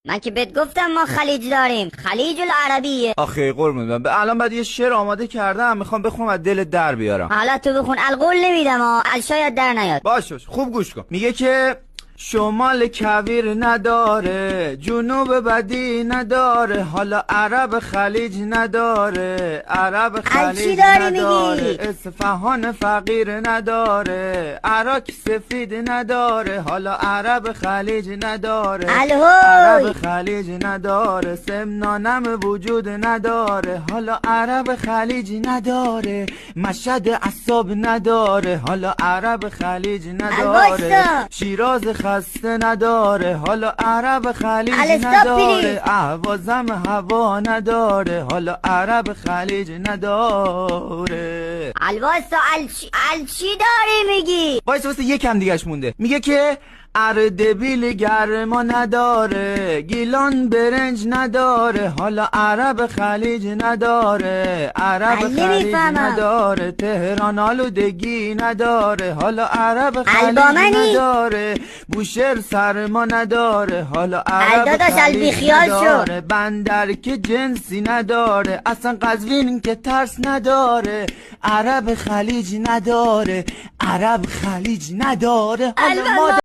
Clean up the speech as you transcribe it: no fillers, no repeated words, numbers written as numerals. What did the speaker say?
من که بهت گفتم ما خلیج داریم، خلیج العربیه. آخه قربون من الان بعد یه شعر آماده کردم، میخوام بخونم از دل در بیارم. حالا تو بخون، القول نمیدم شاید در نیاد. باشه خوب گوش کن. میگه که شمال کویر نداره، جنوب بدی نداره، حالا عرب خلیج نداره، عرب خلیج نداره، اصفهان فقیر نداره، عراق سفید نداره، حالا عرب خلیج نداره، عرب خلیج نداره، سمنانم وجود نداره، حالا عرب خلیج نداره، مشهد عصاب نداره، حالا عرب خلیج نداره، شیراز خسته نداره، حالا عرب خلیج نداره، اهوازم هوا نداره، حالا عرب خلیج نداره. الواسه چی داری میگی؟ واسه یکم دیگهش مونده. میگه که اردبیل گرما نداره، گیلان برنج نداره، حالا عرب خلیج نداره، عرب خلیج نداره، تهران آلودگی نداره، حالا عرب خلیج نداره، بوشهر سرما نداره، حالا عرب خلیج نداره، بندر که جنسی نداره، اصلا قزوین که ترس نداره، عرب خلیج نداره، عرب خلیج نداره. حالا ما